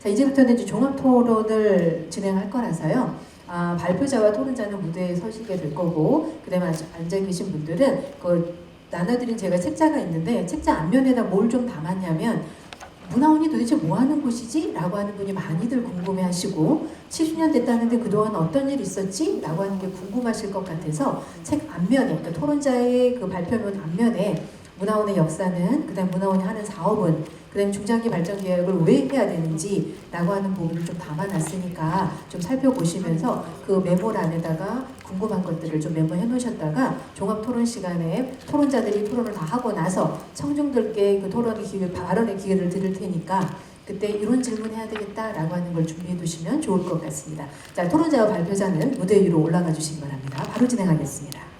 자, 이제부터는 이제 종합 토론을 진행할 거라서요. 발표자와 토론자는 무대에 서시게 될 거고, 그 다음에 앉아 계신 분들은 나눠드린 제가 책자가 있는데 책자 앞면에다 뭘 좀 담았냐면 문화원이 도대체 뭐 하는 곳이지? 라고 하는 분이 많이들 궁금해 하시고 70년 됐다는데 그동안 어떤 일 있었지? 라고 하는 게 궁금하실 것 같아서 책 앞면에, 그러니까 토론자의 그 발표문 앞면에 문화원의 역사는, 그 다음 문화원이 하는 사업은, 그 다음 중장기 발전 계획을 왜 해야 되는지 라고 하는 부분을 좀 담아놨으니까 좀 살펴보시면서 그 메모란에다가 궁금한 것들을 좀 메모해 놓으셨다가 종합 토론 시간에 토론자들이 토론을 다 하고 나서 청중들께 그 토론의 기회, 발언의 기회를 드릴 테니까 그때 이런 질문 해야 되겠다라고 하는 걸 준비해 두시면 좋을 것 같습니다. 자, 토론자와 발표자는 무대 위로 올라가 주시기 바랍니다. 바로 진행하겠습니다.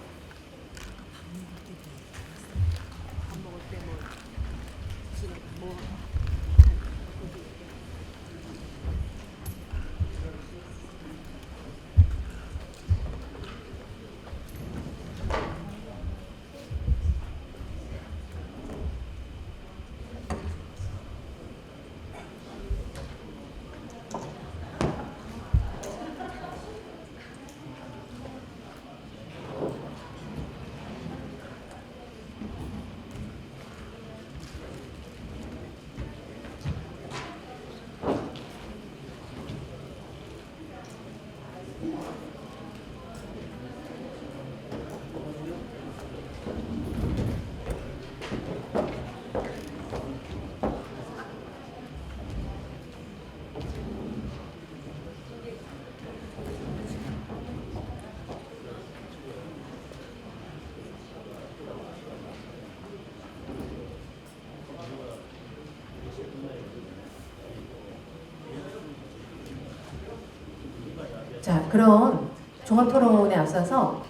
자, 그럼 종합토론에 앞서서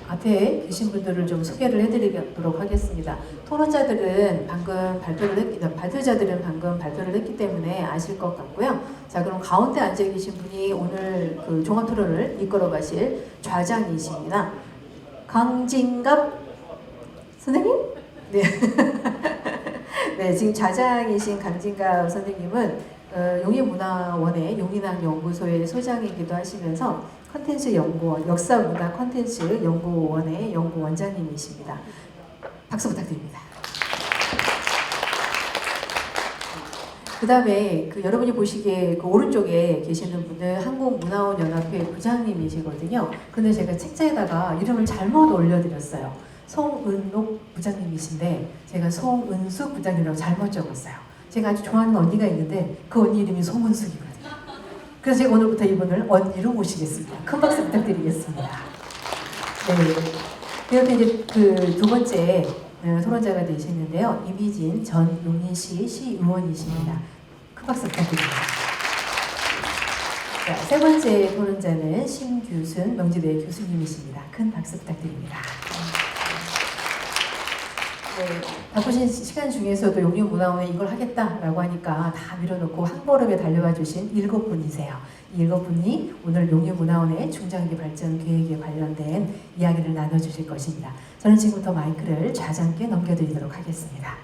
앞에 계신 분들을 좀 소개를 해드리도록 하겠습니다. 토론자들은 방금 발표자들은 방금 발표를 했기 때문에 아실 것 같고요. 자, 그럼 가운데 앉아 계신 분이 오늘 그 종합토론을 이끌어 가실 좌장이십니다. 강진갑 선생님? 네. 네, 지금 좌장이신 강진갑 선생님은 용인문화원의 용인학연구소의 소장이기도 하시면서 컨텐츠 연구원, 역사문화 컨텐츠 연구원의 연구원장님이십니다. 박수 부탁드립니다. 그 다음에 여러분이 보시기에 그 오른쪽에 계시는 분은 한국문화원연합회 부장님이시거든요. 근데 제가 책자에다가 이름을 잘못 올려드렸어요. 송은옥 부장님이신데 제가 송은숙 부장님이라고 잘못 적었어요. 제가 아주 좋아하는 언니가 있는데 그 언니 이름이 송은숙이거든요. 그래서 제가 오늘부터 이분을 언니로 모시겠습니다. 큰 박수 부탁드리겠습니다. 네. 이렇게 이제 그 두 번째 토론자가 되시는데요. 이미진 전 용인시 시의원이십니다. 큰 박수 부탁드립니다. 자, 세 번째 토론자는 신규순 명지대 교수님이십니다. 큰 박수 부탁드립니다. 네, 바쁘신 시간 중에서도 용인문화원에 이걸 하겠다라고 하니까 다 밀어놓고 한 걸음에 달려와 주신 7분이세요. 이 7분이 오늘 용인문화원의 중장기 발전 계획에 관련된 이야기를 나눠주실 것입니다. 저는 지금부터 마이크를 좌장께 넘겨드리도록 하겠습니다.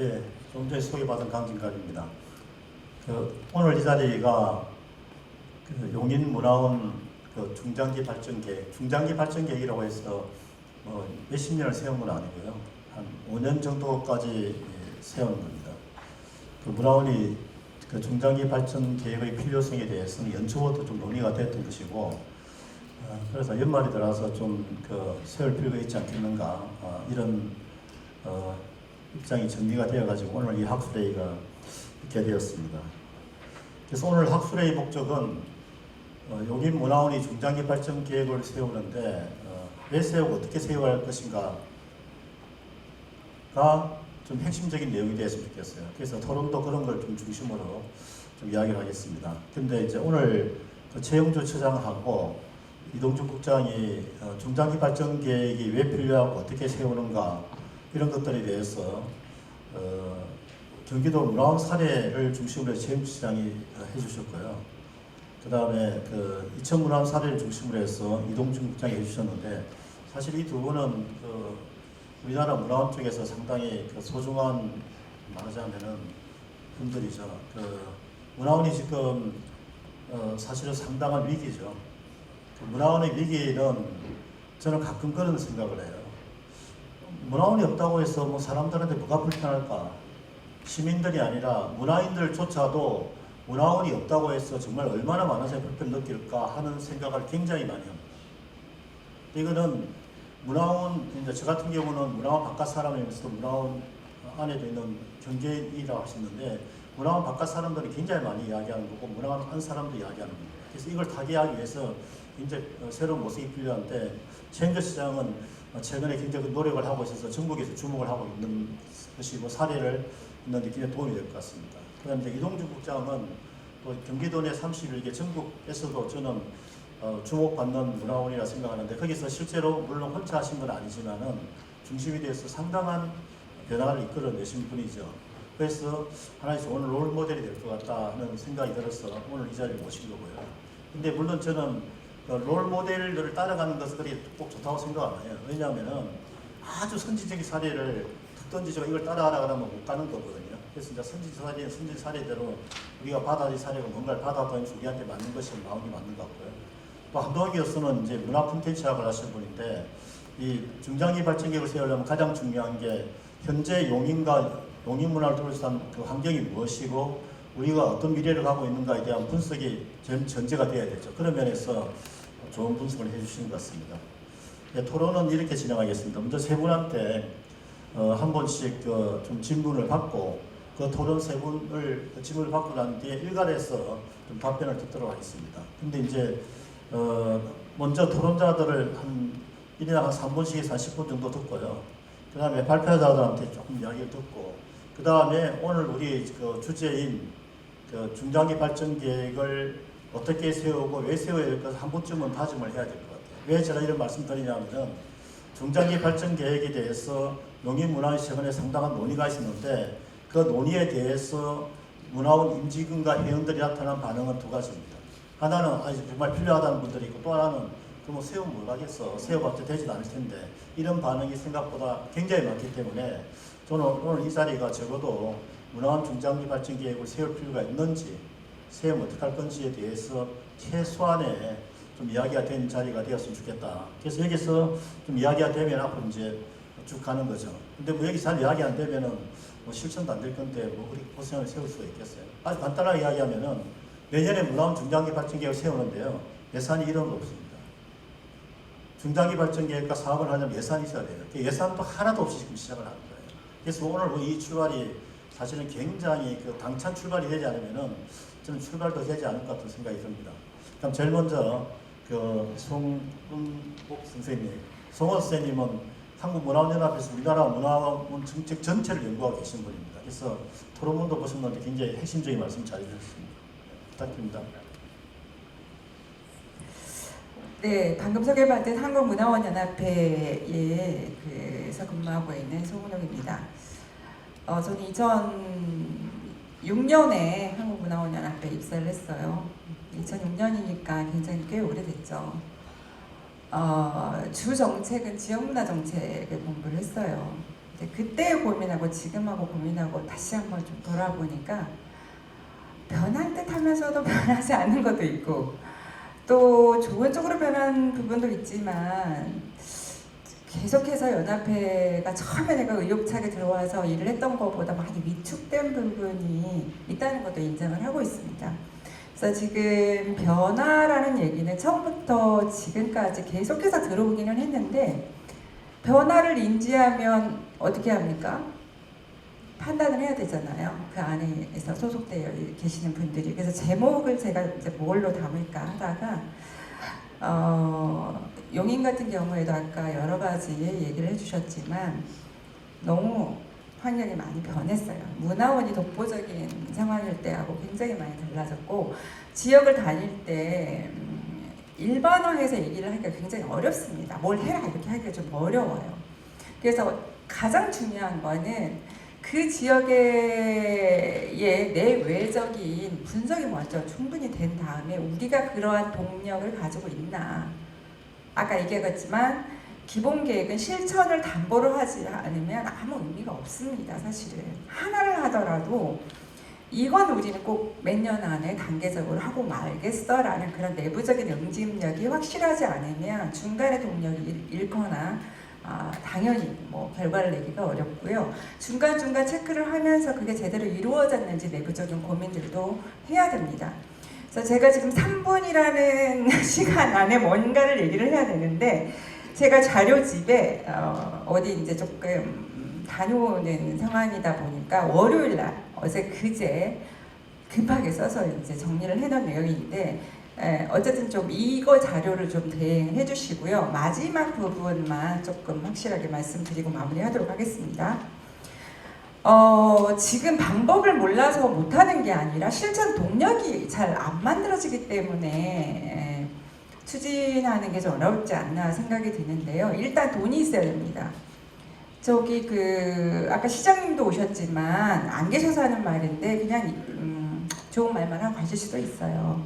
예, 좀 전에 소개받은 강진갑입니다. 오늘 이 자리가 용인문화원 중장기 발전 계획이라고 해서 몇십 년을 세운 건 아니고요. 한 5년 정도까지 세운 겁니다. 문화원이 중장기 발전 계획의 필요성에 대해서는 연초부터 좀 논의가 됐던 것이고, 그래서 연말이 들어서 좀 세울 필요가 있지 않겠는가, 이런 입장이 정리가 되어가지고 오늘 이 학술회의가 있게 되었습니다. 그래서 오늘 학술회의 목적은 용인문화원이 중장기 발전 계획을 세우는데 왜 세우고 어떻게 세워야 할 것인가가 좀 핵심적인 내용이 되었으면 좋겠어요. 그래서 토론도 그런 걸 좀 중심으로 좀 이야기를 하겠습니다. 근데 이제 오늘 최영주 처장하고 이동준 국장이 중장기 발전 계획이 왜 필요하고 어떻게 세우는가 이런 것들에 대해서 경기도 문화원 사례를 중심으로 최영주 시장이 해주셨고요. 그 다음에 이천문화원 사례를 중심으로 해서 이동준 국장이 해주셨는데, 사실 이 두 분은 우리나라 문화원 쪽에서 상당히 소중한 말하자면은 분들이죠. 문화원이 지금 사실은 상당한 위기죠. 문화원의 위기는 저는 가끔 그런 생각을 해요. 문화원이 없다고 해서 뭐 사람들한테 뭐가 불편할까? 시민들이 아니라 문화인들조차도 문화원이 없다고 해서 정말 얼마나 많은 사람이 불편 느낄까 하는 생각을 굉장히 많이 합니다. 이거는 문화원, 이제 저 같은 경우는 문화원 바깥 사람이면서 문화원 안에도 있는 경제인이라고 하시는데 문화원 바깥 사람들이 굉장히 많이 이야기하는 거고 문화원 안 사람도 이야기하는 겁니다. 그래서 이걸 타개하기 위해서 굉장히 새로운 모습이 필요한데 체인저 시장은 최근에 굉장히 노력을 하고 있어서 전국에서 주목을 하고 있는 것이 사례를 있는 데 굉장히 도움이 될 것 같습니다. 그 다음에 이동주 국장은 경기도 내 31개 전국에서도 저는 주목받는 문화원이라 생각하는데 거기서 실제로 물론 혼자 하신 건 아니지만은 중심이 돼서 상당한 변화를 이끌어내신 분이죠. 그래서 하나의 좋은 롤 모델이 될 것 같다 하는 생각이 들어서 오늘 이 자리에 모신 거고요. 근데 물론 저는 롤 모델들을 따라가는 것은 꼭 좋다고 생각 안 해요. 왜냐하면은 아주 선지적인 사례를 툭 던지죠. 이걸 따라가라 그러면 못 가는 거거든요. 그래서 이제 선진 사례대로 우리가 받아들인 사례가 뭔가를 받아들인 우리한테 맞는 것이 마음이 맞는 것 같고요. 또 한동희 교수는 이제 문화 콘텐츠학을 하시는 분인데 이 중장기 발전 계획을 세우려면 가장 중요한 게 현재 용인 문화를 둘러싼 그 환경이 무엇이고 우리가 어떤 미래를 가고 있는가에 대한 분석이 전제가 되어야 되죠. 그런 면에서 좋은 분석을 해주신 것 같습니다. 네, 토론은 이렇게 진행하겠습니다. 먼저 세 분한테 한 번씩 좀 질문을 받고 그 토론 세 분을 질문을 받고 난 뒤에 일괄해서 좀 답변을 듣도록 하겠습니다. 근데 이제 먼저 토론자들을 한 1인당 한 3분씩 해서 한 10분 정도 듣고요. 그 다음에 발표자들한테 조금 이야기를 듣고 그 다음에 오늘 우리 그 주제인 그 중장기 발전 계획을 어떻게 세우고 왜 세워야 될까 한 번쯤은 다짐을 해야 될 것 같아요. 왜 제가 이런 말씀 드리냐면은 중장기 발전 계획에 대해서 용인문화원이 최근에 상당한 논의가 있었는데 그 논의에 대해서 문화원 임직원과 회원들이 나타난 반응은 두 가지입니다. 하나는 아직 정말 필요하다는 분들이 있고 또 하나는 그럼 세우면 뭘 하겠어. 세워봤자 되지도 않을 텐데 이런 반응이 생각보다 굉장히 많기 때문에 저는 오늘 이 자리가 적어도 문화원 중장기 발전 계획을 세울 필요가 있는지 세우면 어떻게 할 건지에 대해서 최소한의 좀 이야기가 된 자리가 되었으면 좋겠다. 그래서 여기서 좀 이야기가 되면 앞으로 이제 쭉 가는 거죠. 근데 뭐 여기 잘 이야기 안 되면은 뭐 실천도 안 될 건데 뭐 그렇게 고생을 세울 수가 있겠어요. 아주 간단하게 이야기하면은 내년에 문화원 중장기 발전 계획을 세우는데요. 예산이 1원도 없습니다. 중장기 발전 계획과 사업을 하려면 예산이 있어야 돼요. 예산도 하나도 없이 지금 시작을 하는 거예요. 그래서 오늘 이 출발이 사실은 굉장히 당찬 출발이 되지 않으면은 저는 출발도 되지 않을 것 같은 생각이 듭니다. 그럼 제일 먼저 송은복 선생님, 송원 선생님은 한국문화원연합에서 우리나라 문화원 정책 전체를 연구하고 계신 분입니다. 그래서 토론문도 보셨는데 굉장히 핵심적인 말씀 잘 해주셨습니다. 부탁드립니다. 네, 방금 소개받은 한국문화원연합회에서 근무하고 있는 송은옥입니다. 저는 2006년에 한국문화원연합회에 입사를 했어요. 2006년이니까 굉장히 꽤 오래됐죠. 주 정책은 지역문화 정책을 공부를 했어요. 그때 고민하고 지금하고 고민하고 다시 한번 좀 돌아보니까 변할 듯 하면서도 변하지 않는 것도 있고 또 좋은 쪽으로 변한 부분도 있지만 계속해서 연합회가 처음에 내가 의욕차게 들어와서 일을 했던 것보다 많이 위축된 부분이 있다는 것도 인정을 하고 있습니다. 그래서 지금 변화라는 얘기는 처음부터 지금까지 계속해서 들어오기는 했는데 변화를 인지하면 어떻게 합니까? 판단을 해야 되잖아요. 그 안에서 소속되어 계시는 분들이. 그래서 제목을 제가 이제 뭘로 담을까 하다가 용인 같은 경우에도 아까 여러 가지 얘기를 해주셨지만 너무 환경이 많이 변했어요. 문화원이 독보적인 상황일 때하고 굉장히 많이 달라졌고 지역을 다닐 때 일반화해서 얘기를 하기가 굉장히 어렵습니다. 뭘 해라 이렇게 하기가 좀 어려워요. 그래서 가장 중요한 거는 그 지역의 내외적인 분석이 먼저 충분히 된 다음에 우리가 그러한 동력을 가지고 있나. 아까 얘기했지만 기본 계획은 실천을 담보로 하지 않으면 아무 의미가 없습니다. 사실은 하나를 하더라도 이건 우리는 꼭 몇 년 안에 단계적으로 하고 말겠어라는 그런 내부적인 응집력이 확실하지 않으면 중간에 동력이 잃거나 당연히 뭐 결과를 내기가 어렵고요. 중간중간 체크를 하면서 그게 제대로 이루어졌는지 내부적인 고민들도 해야 됩니다. 그래서 제가 지금 3분이라는 시간 안에 뭔가를 얘기를 해야 되는데 제가 자료집에 어디 이제 조금 다녀오는 상황이다 보니까 월요일 날 어제 그제 급하게 써서 이제 정리를 해놓은 내용인데 어쨌든 좀 이거 자료를 좀 대행해 주시고요. 마지막 부분만 조금 확실하게 말씀드리고 마무리하도록 하겠습니다. 지금 방법을 몰라서 못하는 게 아니라 실천 동력이 잘 안 만들어지기 때문에 추진하는 게 좀 어렵지 않나 생각이 드는데요. 일단 돈이 있어야 됩니다. 저기 아까 시장님도 오셨지만 안 계셔서 하는 말인데 그냥 좋은 말만 하고 가실 수도 있어요.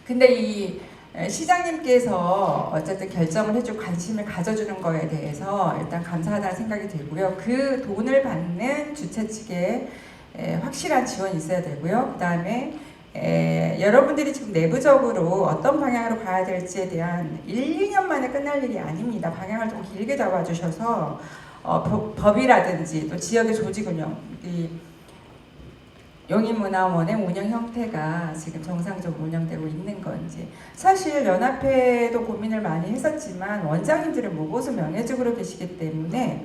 근데 이 시장님께서 어쨌든 결정을 해주고 관심을 가져주는 거에 대해서 일단 감사하다는 생각이 들고요. 그 돈을 받는 주최 측에 확실한 지원이 있어야 되고요. 그 다음에 여러분들이 지금 내부적으로 어떤 방향으로 가야 될지에 대한 1, 2년 만에 끝날 일이 아닙니다. 방향을 좀 길게 잡아주셔서 법이라든지 또 지역의 조직 운영, 이 용인문화원의 운영 형태가 지금 정상적으로 운영되고 있는 건지 사실 연합회도 고민을 많이 했었지만 원장님들은 무보수 명예직으로 계시기 때문에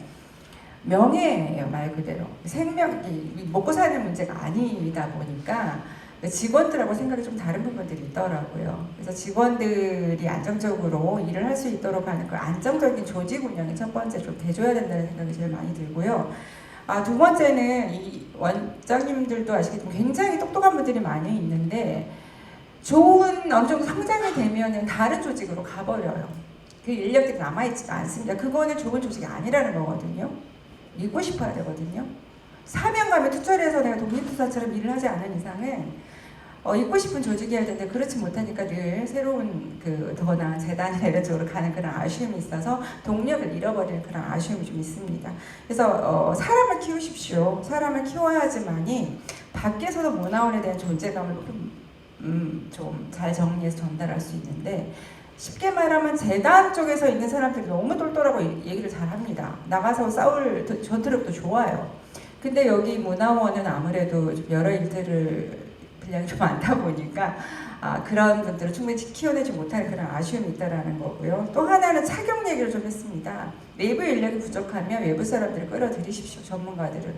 명예예요, 말 그대로. 생명이 먹고 사는 문제가 아니다 보니까 직원들하고 생각이 좀 다른 부분들이 있더라고요. 그래서 직원들이 안정적으로 일을 할 수 있도록 하는 그 안정적인 조직 운영이 첫 번째 좀 돼줘야 된다는 생각이 제일 많이 들고요. 두 번째는 이 원장님들도 아시겠지만 굉장히 똑똑한 분들이 많이 있는데 좋은 어느 정도 성장이 되면은 다른 조직으로 가버려요. 그 인력들이 남아있지가 않습니다. 그거는 좋은 조직이 아니라는 거거든요. 읽고 싶어야 되거든요. 사명감에 투철 해서 내가 독립투사처럼 일을 하지 않은 이상은 있고 싶은 조직이어야 되는데 그렇지 못하니까 늘 새로운 더 나은 재단이나 이런 쪽으로 가는 그런 아쉬움이 있어서 동력을 잃어버리는 그런 아쉬움이 좀 있습니다. 그래서 사람을 키우십시오. 사람을 키워야지만이 밖에서도 문화원에 대한 존재감을 좀 잘 정리해서 전달할 수 있는데 쉽게 말하면 재단 쪽에서 있는 사람들이 너무 똘똘하고 얘기를 잘합니다. 나가서 싸울 전투력도 좋아요. 근데 여기 문화원은 아무래도 좀 여러 일들을 분량이 좀 많다 보니까 그런 분들을 충분히 키워내지 못하는 그런 아쉬움이 있다는 거고요. 또 하나는 차경 얘기를 좀 했습니다. 내부 인력이 부족하면 외부 사람들을 끌어들이십시오. 전문가들을.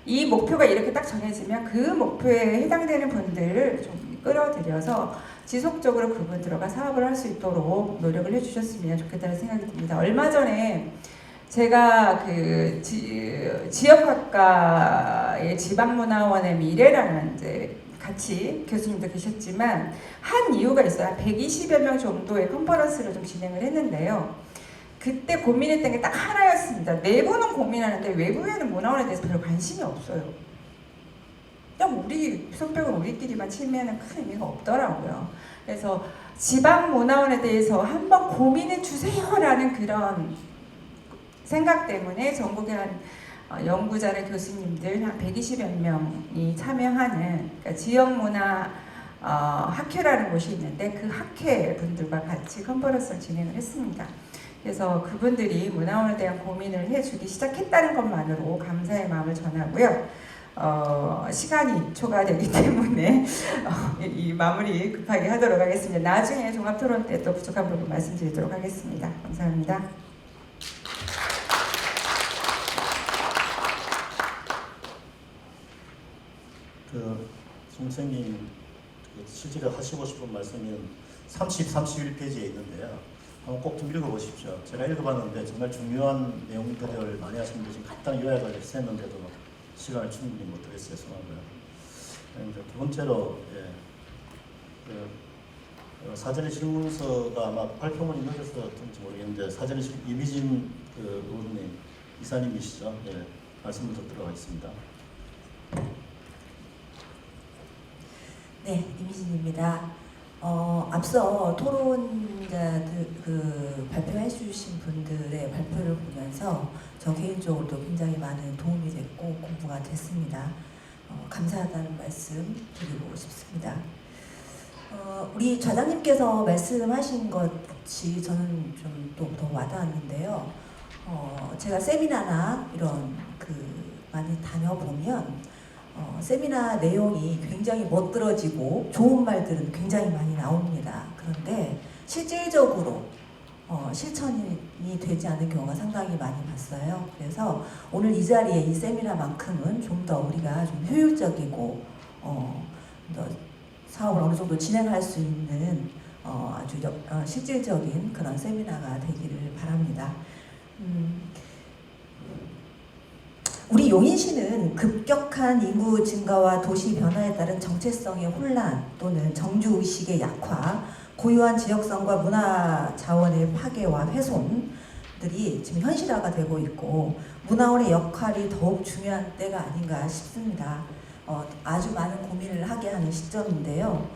이 목표가 이렇게 딱 정해지면 그 목표에 해당되는 분들을 좀 끌어들여서 지속적으로 그분들과 사업을 할 수 있도록 노력을 해주셨으면 좋겠다는 생각이 듭니다. 얼마 전에 제가 지역학과의 지방문화원의 미래라는 이제 같이 교수님도 계셨지만 한 이유가 있어요. 한 120여 명 정도의 컨퍼런스를 좀 진행을 했는데요. 그때 고민했던 게 딱 하나였습니다. 내부는 고민하는데 외부에는 문화원에 대해서 별로 관심이 없어요. 그냥 우리 손뼉은 우리끼리만 치면은 큰 의미가 없더라고요. 그래서 지방문화원에 대해서 한번 고민해 주세요라는 그런 생각 때문에 전국에 한 연구자나 교수님들 한 120여 명이 참여하는 그러니까 지역문화 학회라는 곳이 있는데 그 학회 분들과 같이 컨퍼런스를 진행을 했습니다. 그래서 그분들이 문화원에 대한 고민을 해주기 시작했다는 것만으로 감사의 마음을 전하고요. 시간이 초과되기 때문에 이 마무리 급하게 하도록 하겠습니다. 나중에 종합토론 때 또 부족한 부분 말씀드리도록 하겠습니다. 감사합니다. 선생님 실제로 하시고 싶은 말씀은 31페이지에 있는데요. 한번 꼭 좀 읽어보십시오. 제가 읽어봤는데 정말 중요한 내용들을 많이 하시는데 지금 간단히 요약을 했었는데도 시간을 충분히 못 드렸어요. 죄송하고요. 두 번째로 사전에 질문서가 아마 발표문이 늦어서든지 모르겠는데 사전에 이미진 의원님 이사님이시죠? 말씀을 듣도록 하겠습니다. 네, 이미진입니다. 앞서 토론자들 발표해 주신 분들의 발표를 보면서 저 개인적으로도 굉장히 많은 도움이 됐고 공부가 됐습니다. 감사하다는 말씀 드리고 싶습니다. 우리 좌장님께서 말씀하신 것 같이 저는 좀 또 더 와닿았는데요. 제가 세미나나 이런 많이 다녀보면 세미나 내용이 굉장히 멋들어지고 좋은 말들은 굉장히 많이 나옵니다. 그런데 실질적으로 실천이 되지 않는 경우가 상당히 많이 봤어요. 그래서 오늘 이 자리에 이 세미나만큼은 좀 더 우리가 좀 효율적이고 더 사업을 어느 정도 진행할 수 있는 아주 실질적인 그런 세미나가 되기를 바랍니다. 우리 용인시는 급격한 인구 증가와 도시 변화에 따른 정체성의 혼란 또는 정주의식의 약화, 고유한 지역성과 문화 자원의 파괴와 훼손들이 지금 현실화가 되고 있고 문화원의 역할이 더욱 중요한 때가 아닌가 싶습니다. 아주 많은 고민을 하게 하는 시점인데요.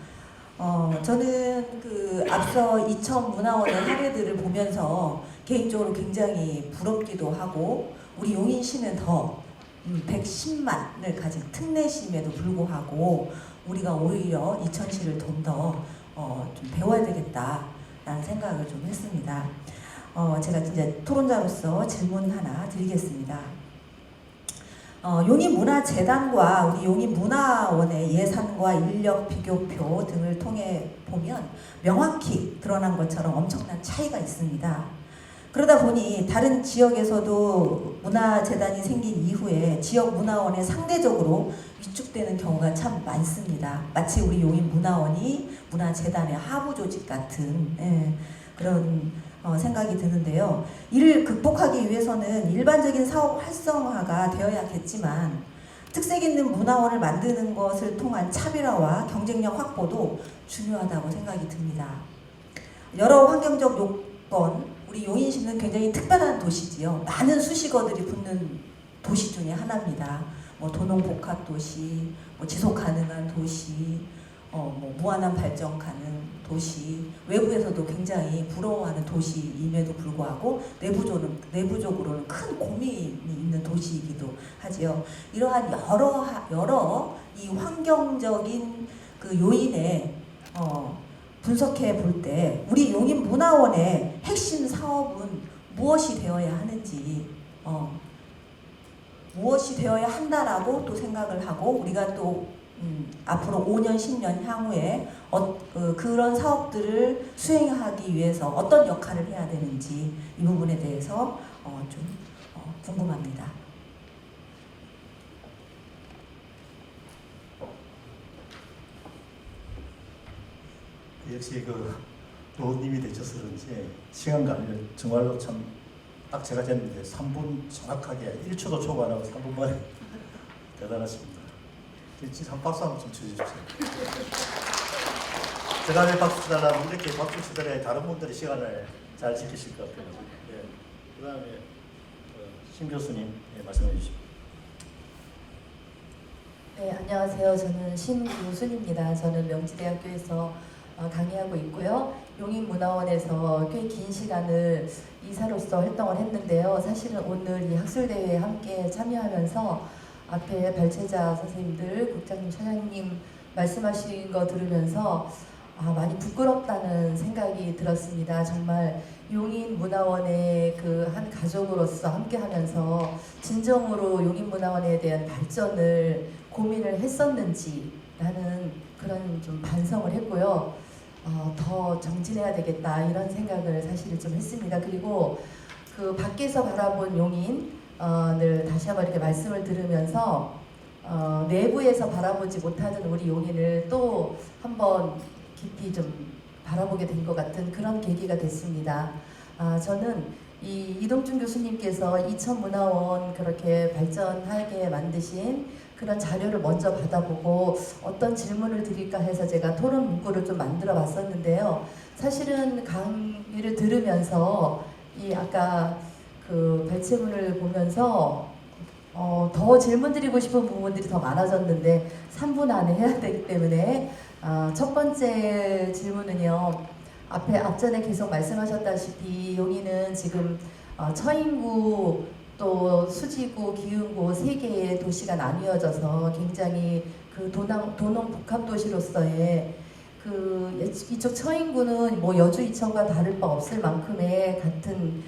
저는 앞서 이천 문화원의 사례들을 보면서 개인적으로 굉장히 부럽기도 하고 우리 용인시는 더 110만을 가진 특례시임에도 불구하고 우리가 오히려 이천시를 좀 더 좀 배워야 되겠다라는 생각을 좀 했습니다. 제가 이제 토론자로서 질문 하나 드리겠습니다. 용인문화재단과 우리 용인문화원의 예산과 인력 비교표 등을 통해 보면 명확히 드러난 것처럼 엄청난 차이가 있습니다. 그러다 보니 다른 지역에서도 문화재단이 생긴 이후에 지역 문화원에 상대적으로 위축되는 경우가 참 많습니다. 마치 우리 용인문화원이 문화재단의 하부 조직 같은 그런 생각이 드는데요. 이를 극복하기 위해서는 일반적인 사업 활성화가 되어야겠지만 특색 있는 문화원을 만드는 것을 통한 차별화와 경쟁력 확보도 중요하다고 생각이 듭니다. 여러 환경적 요건, 우리 용인시는 굉장히 특별한 도시지요. 많은 수식어들이 붙는 도시 중에 하나입니다. 도농복합도시, 지속 가능한 도시, 무한한 발전 가능 도시, 외부에서도 굉장히 부러워하는 도시임에도 불구하고 내부적으로는 큰 고민이 있는 도시이기도 하지요. 이러한 여러 이 환경적인 요인에 분석해 볼 때 우리 용인문화원의 핵심 사업은 무엇이 되어야 하는지 무엇이 되어야 한다라고 또 생각을 하고 우리가 또 앞으로 5년, 10년 향후에 그런 사업들을 수행하기 위해서 어떤 역할을 해야 되는지 이 부분에 대해서 좀 궁금합니다. 역시 노님이 되셔서 그런지 시간 관리를 정말로 참 딱 제가 쟀는데 3분 정확하게 1초도 초과 안 하고 3분 만에 대단하십니다. 한 박수 한번 좀 쳐주십시오. 제가 왜 박수 치달라면 이렇게 박수 치더래 다른 분들이 시간을 잘 지키실 것 같아요. 그 다음에 신 교수님 말씀해 주십시오. 네, 안녕하세요. 저는 신교순입니다. 저는 명지대학교에서 강의하고 있고요. 용인문화원에서 꽤 긴 시간을 이사로서 활동을 했는데요. 사실은 오늘 이 학술대회에 함께 참여하면서 앞에 발제자 선생님들, 국장님, 차장님 말씀하신 거 들으면서 많이 부끄럽다는 생각이 들었습니다. 정말 용인문화원의 한 가족으로서 함께 하면서 진정으로 용인문화원에 대한 발전을 고민을 했었는지라는 그런 좀 반성을 했고요. 더 정진해야 되겠다 이런 생각을 사실 좀 했습니다. 그리고 밖에서 바라본 용인을 다시 한번 이렇게 말씀을 들으면서 내부에서 바라보지 못하던 우리 용인을 또 한번 깊이 좀 바라보게 된 것 같은 그런 계기가 됐습니다. 저는 이동준 교수님께서 이천문화원 그렇게 발전하게 만드신 그런 자료를 먼저 받아보고 어떤 질문을 드릴까 해서 제가 토론 문구를 좀 만들어 봤었는데요. 사실은 강의를 들으면서 아까 발제문을 보면서 더 질문 드리고 싶은 부분들이 더 많아졌는데 3분 안에 해야 되기 때문에 첫 번째 질문은요. 앞전에 계속 말씀하셨다시피 여기는 지금 처인구 또 수지구, 기흥구 세 개의 도시가 나뉘어져서 굉장히 그 도농 복합 도시로서의 이쪽 처인구는 뭐 여주 이천과 다를 바 없을 만큼의 같은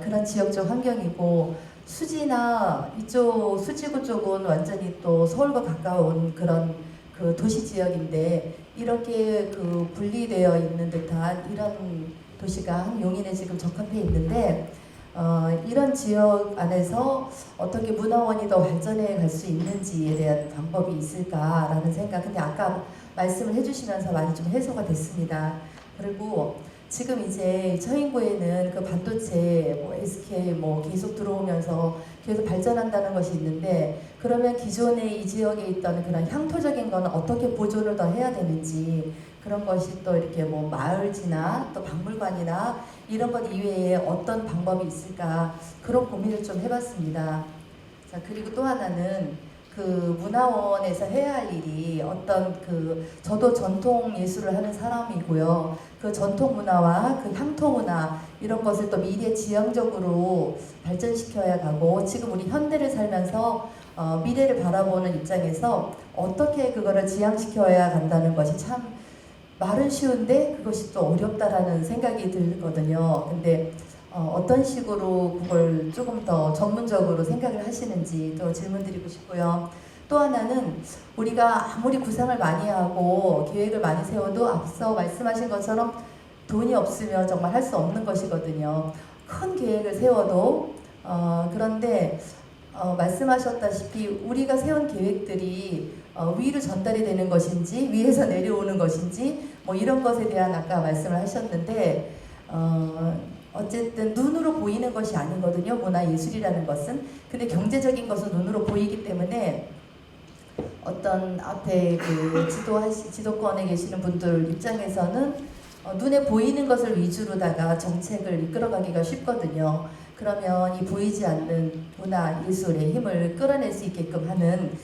그런 지역적 환경이고 수지나 이쪽 수지구 쪽은 완전히 또 서울과 가까운 그런 그 도시 지역인데 이렇게 그 분리되어 있는 듯한 이런 도시가 한 용인에 지금 적합해 있는데 이런 지역 안에서 어떻게 문화원이 더 발전해 갈 수 있는지에 대한 방법이 있을까라는 생각. 근데 아까 말씀을 해주시면서 많이 좀 해소가 됐습니다. 그리고 지금 이제 처인구에는 그 반도체, 뭐 SK 뭐 계속 들어오면서 계속 발전한다는 것이 있는데 그러면 기존에 이 지역에 있던 그런 향토적인 거는 어떻게 보존을 더 해야 되는지 그런 것이 또 이렇게 뭐 마을지나 또 박물관이나 이런 것 이외에 어떤 방법이 있을까 그런 고민을 좀 해봤습니다. 자 그리고 또 하나는 그 문화원에서 해야 할 일이 어떤 저도 전통 예술을 하는 사람이고요. 그 전통 문화와 그 향토 문화 이런 것을 또 미래 지향적으로 발전시켜야 가고 지금 우리 현대를 살면서 미래를 바라보는 입장에서 어떻게 그거를 지향시켜야 간다는 것이 참 말은 쉬운데 그것이 또 어렵다라는 생각이 들거든요. 근데 어떤 식으로 그걸 조금 더 전문적으로 생각을 하시는지 또 질문 드리고 싶고요. 또 하나는 우리가 아무리 구상을 많이 하고 계획을 많이 세워도 앞서 말씀하신 것처럼 돈이 없으면 정말 할 수 없는 것이거든요. 큰 계획을 세워도 그런데 말씀하셨다시피 우리가 세운 계획들이 위로 전달이 되는 것인지 위에서 내려오는 것인지 뭐 이런 것에 대한 아까 말씀을 하셨는데 어쨌든 눈으로 보이는 것이 아니거든요. 문화예술이라는 것은. 근데 경제적인 것은 눈으로 보이기 때문에 어떤 앞에 지도권에 계시는 분들 입장에서는 눈에 보이는 것을 위주로다가 정책을 이끌어가기가 쉽거든요. 그러면 이 보이지 않는 문화예술의 힘을 끌어낼 수 있게끔 하는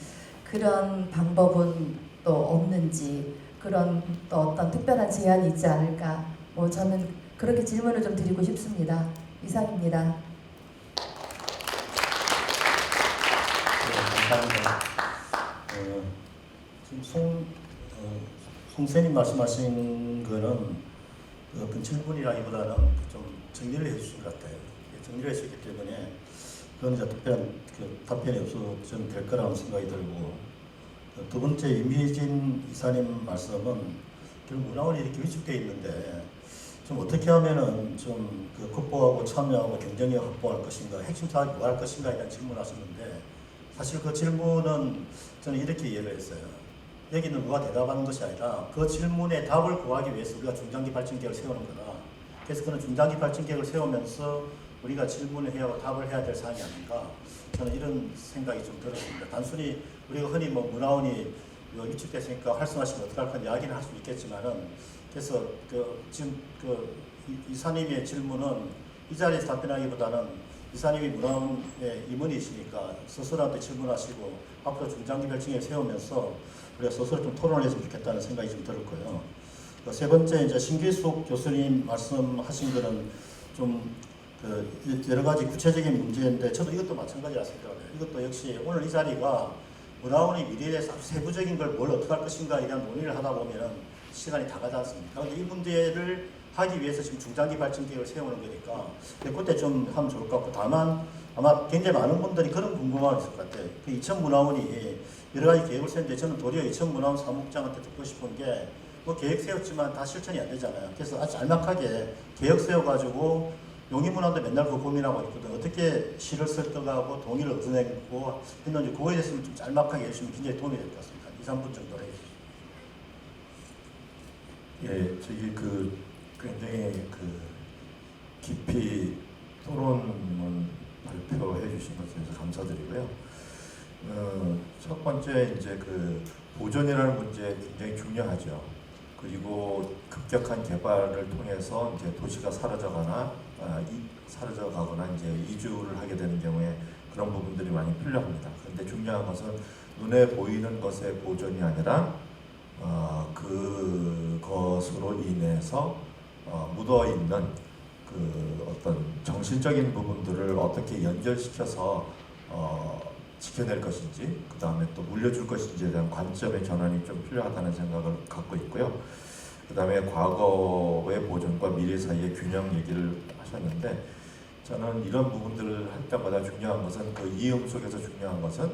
그런 방법은 또 없는지 그런 또 어떤 특별한 제안이 있지 않을까 뭐 저는 그렇게 질문을 좀 드리고 싶습니다. 이상입니다. 네, 감사합니다. 지금 송선님 말씀하신 거는 어떤 질문이라기보다는 좀 정리를 해주신 것 같아요. 정리를 해주셨기 때문에 그건 이제 특별한 답변이 없어도 될 거라는 생각이 들고 두 번째 임희진 이사님 말씀은 결국 문화원이 이렇게 위축되어 있는데 좀 어떻게 하면은 좀 극복하고 참여하고 경쟁력 확보할 것인가, 핵심 사업이 뭐 할 것인가에 대한 질문하셨는데 사실 그 질문은 저는 이렇게 이해를 했어요. 여기는 누가 대답하는 것이 아니라 그 질문에 답을 구하기 위해서 우리가 중장기 발전 계획을 세우는 거다. 그래서 그런 중장기 발전 계획을 세우면서 우리가 질문을 해야 하고 답을 해야 될 사항이 아닌가. 저는 이런 생각이 좀 들었습니다. 단순히 우리가 흔히 뭐 문화원이 위축됐으니까 활성화시키면 어떻게 할까 이야기는 할 수 있겠지만은 그래서 지금 이사님의 질문은 이 자리에서 답변하기보다는 이사님이 문화원의 임원이시니까 스스로한테 질문하시고 앞으로 중장기 별칭을 세우면서 우리가 스스로 좀 토론을 했으면 좋겠다는 생각이 좀 들었고요. 세 번째 이제 신기숙 교수님 말씀하신 거는 좀 여러 가지 구체적인 문제인데 저도 이것도 마찬가지라 생각해요. 이것도 역시 오늘 이 자리가 문화원의 미래에 대해서 아주 세부적인 걸 뭘 어떻게 할 것인가에 대한 논의를 하다 보면 시간이 다 가지 않습니까? 그런데 이 문제를 하기 위해서 지금 중장기 발전 계획을 세우는 거니까 그때 좀 하면 좋을 것 같고 다만 아마 굉장히 많은 분들이 그런 궁금함이 있을 것 같아요. 그 이천문화원이 여러 가지 계획을 세우는데 저는 도리어 이천문화원 사무국장한테 듣고 싶은 게 뭐 계획 세웠지만 다 실천이 안 되잖아요. 그래서 아주 짤막하게 계획 세워가지고 용인문화원도 맨날 그 고민하고 있거든. 어떻게 시를 설득하고 동의를 얻어내고 했는지 그거에 대해서 좀 짤막하게 해주시면 굉장히 도움이 될 것 같습니다. 2, 3분 정도 해주시죠. 예, 저기 굉장히 깊이 토론문 발표해 주신 것에 대해서 감사드리고요. 첫 번째 이제 보존이라는 문제 굉장히 중요하죠. 그리고 급격한 개발을 통해서 이제 도시가 사라져가거나 이제 이주를 하게 되는 경우에 그런 부분들이 많이 필요합니다. 그런데 중요한 것은 눈에 보이는 것의 보존이 아니라 그것으로 인해서 묻어 있는 그 어떤 정신적인 부분들을 어떻게 연결시켜서 지켜낼 것인지, 그 다음에 또 물려줄 것인지에 대한 관점의 전환이 좀 필요하다는 생각을 갖고 있고요. 그 다음에 과거의 보존과 미래 사이의 균형 얘기를 하셨는데, 저는 이런 부분들을 할 때마다 중요한 것은 그 이음 속에서 중요한 것은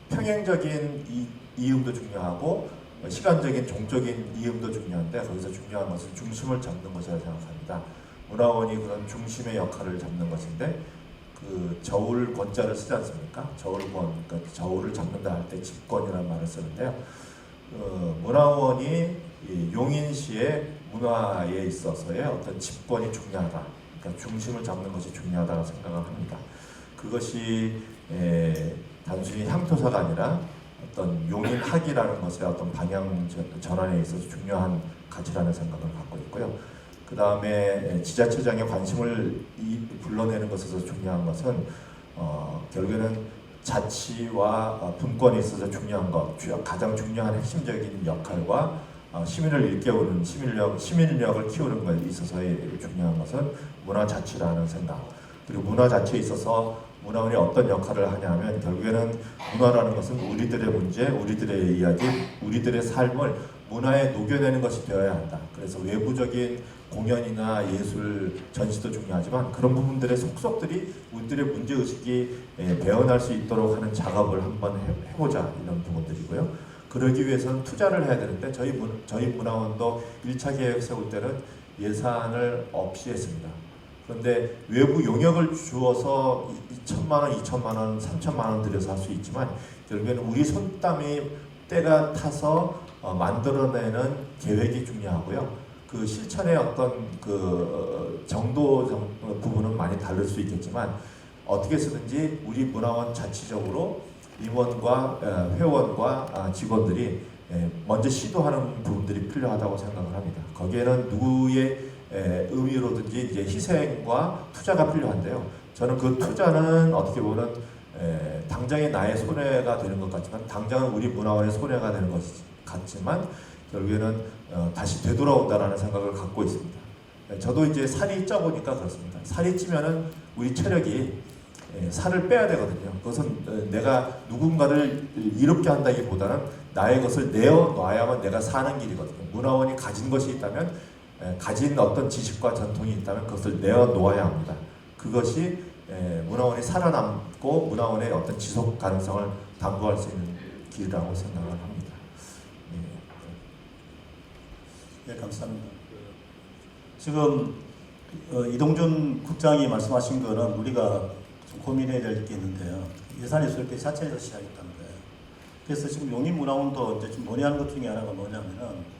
평행적인 이음도 중요하고 시간적인 종적인 이음도 중요한데, 거기서 중요한 것은 중심을 잡는 것이라고 생각합니다. 문화원이 그런 중심의 역할을 잡는 것인데, 그 저울 권자를 쓰지 않습니까? 저울권, 그러니까 저울을 잡는다 할 때 집권이라는 말을 쓰는데요. 문화원이 이 용인시의 문화에 있어서의 어떤 집권이 중요하다. 그러니까 중심을 잡는 것이 중요하다고 생각을 합니다. 그것이 단순히 향토사가 아니라 어떤 용인학이라는 것의 어떤 방향 전환에 있어서 중요한 가치라는 생각을 갖고 있고요. 그 다음에 지자체장의 관심을 불러내는 것에서 중요한 것은 결국에는 자치와 분권에 있어서 중요한 것, 가장 중요한 핵심적인 역할과 시민을 일깨우는 시민력을 키우는 것에 있어서의 중요한 것은 문화자치라는 생각. 그리고 문화자치에 있어서 문화원이 어떤 역할을 하냐면, 결국에는 문화라는 것은 우리들의 문제, 우리들의 이야기, 우리들의 삶을 문화에 녹여내는 것이 되어야 한다. 그래서 외부적인 공연이나 예술, 전시도 중요하지만 그런 부분들의 속속들이 우리들의 문제의식이 배어날 수 있도록 하는 작업을 한번 해보자, 이런 부분들이고요. 그러기 위해서는 투자를 해야 되는데, 저희 문화원도 1차 계획 세울 때는 예산을 없이 했습니다. 그런데 외부 용역을 주어서 2천만 원, 2천만 원, 3천만 원 들여서 할 수 있지만, 결국에는 우리 손땀이 때가 타서 만들어내는 계획이 중요하고요. 그 실천의 어떤 그 정도 부분은 많이 다를 수 있겠지만, 어떻게 쓰든지 우리 문화원 자체적으로 임원과 회원과 직원들이 먼저 시도하는 부분들이 필요하다고 생각을 합니다. 거기에는 누구의 의미로든지 이제 희생과 투자가 필요한데요. 저는 그 투자는 어떻게 보면 당장의 나의 손해가 되는 것 같지만, 당장은 우리 문화원의 손해가 되는 것 같지만, 결국에는 다시 되돌아온다라는 생각을 갖고 있습니다. 저도 이제 살이 쪄보니까 그렇습니다. 살이 찌면은 우리 체력이 살을 빼야 되거든요. 그것은 내가 누군가를 이롭게 한다기보다는 나의 것을 내어놔야만 내가 사는 길이거든요. 문화원이 가진 것이 있다면, 가진 어떤 지식과 전통이 있다면 그것을 내어놓아야 합니다. 그것이 문화원이 살아남고 문화원의 어떤 지속 가능성을 담보할 수 있는 길이라고 생각을 합니다. 네, 감사합니다. 지금 이동준 국장이 말씀하신 거는 우리가 좀 고민해야 될 게 있는데요. 예산이 있을 때 자체에서 시작했다는 거예요. 그래서 지금 용인문화원도 이제 좀 논의하는 것 중에 하나가 뭐냐면은,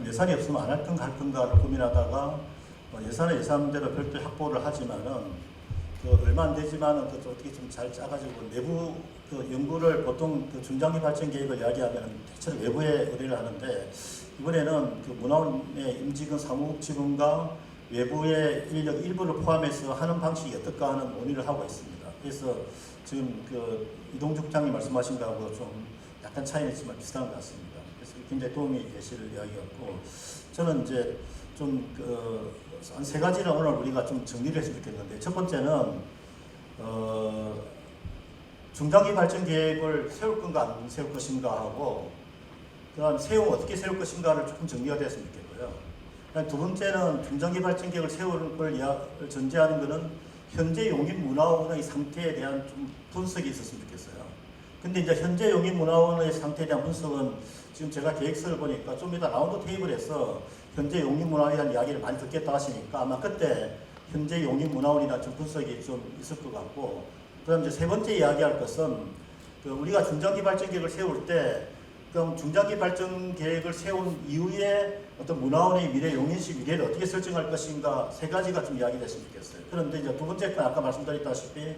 예산이 없으면 안 할 건가 할 건가를 고민하다가 예산은 예산대로 별도의 확보를 하지만은 얼마 안 되지만은 또 어떻게 좀 잘 짜가지고 내부 연구를 보통 중장기 발전 계획을 이야기하면 대체로 외부에 의뢰를 하는데, 이번에는 문화원의 임직원 사무직원과 외부의 인력 일부를 포함해서 하는 방식이 어떨까 하는 논의를 하고 있습니다. 그래서 지금 이동준 국장님 말씀하신 거하고 좀 약간 차이는 있지만 비슷한 것 같습니다. 그래서 굉장히 도움이 되실 이야기였고, 저는 이제 좀 한 세 가지는 오늘 우리가 좀 정리를 했으면 좋겠는데, 첫 번째는 중장기 발전 계획을 세울 건가 안 세울 것인가 하고, 그다음 세우면 어떻게 세울 것인가를 조금 정리가 됐으면 좋겠고요. 두 번째는 중장기 발전 계획을 세우는 걸 전제하는 것은 현재 용인문화원의 상태에 대한 좀 분석이 있었으면 좋겠어요. 근데 이제 현재 용인문화원의 상태에 대한 분석은 지금 제가 계획서를 보니까 좀 이따 라운드 테이블에서 현재 용인문화원에 대한 이야기를 많이 듣겠다 하시니까 아마 그때 현재 용인문화원에 대한 좀 분석이 좀 있을 것 같고, 그다음 이제 세 번째 이야기할 것은 우리가 중장기 발전 계획을 세울 때, 그럼 중장기 발전 계획을 세운 이후에 어떤 문화원의 미래, 용인시 미래를 어떻게 설정할 것인가, 세 가지가 좀 이야기됐으면 좋겠어요. 그런데 이제 두 번째 건 아까 말씀드렸다시피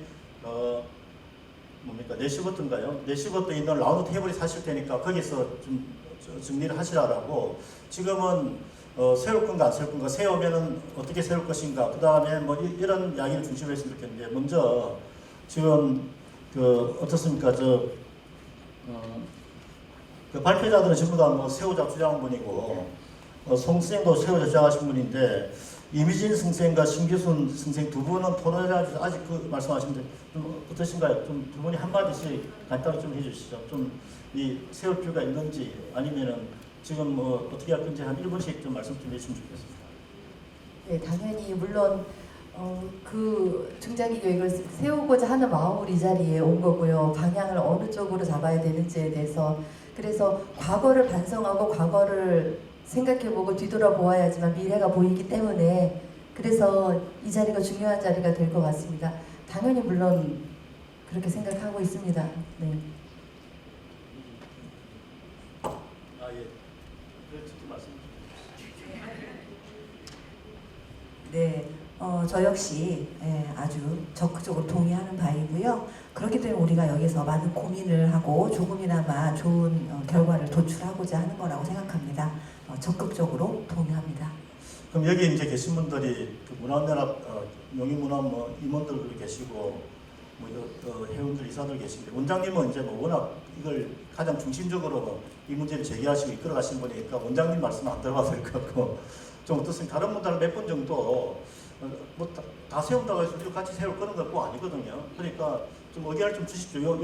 뭡니까 4시부터인가요? 4시부터 있는 라운드 테이블이 사실 테니까 거기서 좀 정리를 하시라고. 지금은 세울 건가 안 세울 건가, 세우면은 어떻게 세울 것인가, 그 다음에 뭐 이런 이야기를 중심으로 했으면 좋겠는데, 먼저 지금 그 어떻습니까? 그 발표자들은 전부 다 뭐 세우자 주장한 분이고 송 선생도 세우자 주장하신 분인데 이미진 선생과 신규순 선생 두 분은 토론회를 아직 그 말씀하시는데 좀 어떠신가요? 좀 두 분이 한 마디씩 간단히 좀 해주시죠. 좀 이 세울 필요가 있는지 아니면은 지금 뭐 어떻게 할 건지 한 1분씩 좀 말씀 좀 해주시면 좋겠습니다. 네, 당연히 물론 그 중장기 계획을 세우고자 하는 마음으로 이 자리에 온 거고요. 방향을 어느 쪽으로 잡아야 되는지에 대해서 그래서 과거를 반성하고 과거를 생각해보고 뒤돌아보아야지만 미래가 보이기 때문에 그래서 이 자리가 중요한 자리가 될 것 같습니다. 당연히 물론 그렇게 생각하고 있습니다. 네. 예. 특히 말씀. 네, 저 역시 아주 적극적으로 동의하는 바이고요. 그렇기 때문에 우리가 여기서 많은 고민을 하고 조금이나마 좋은 결과를 도출하고자 하는 거라고 생각합니다. 적극적으로 동의합니다. 그럼 여기 이제 계신 분들이 그 문화연합, 용인문화 뭐 임원들 계시고 뭐 회원들 이사들 계시는데 원장님은 이제 뭐 워낙 이걸 가장 중심적으로 이 문제를 제기하시고 이끌어가신 분이니까 원장님 말씀 안 들어봐도 될 것 같고 좀 어떻습니까? 다른 분들 몇 분 정도 뭐 다 세운다고 해서 우리가 같이 세울 그런 거 아니거든요. 그러니까 좀 의견을 좀 주십시오.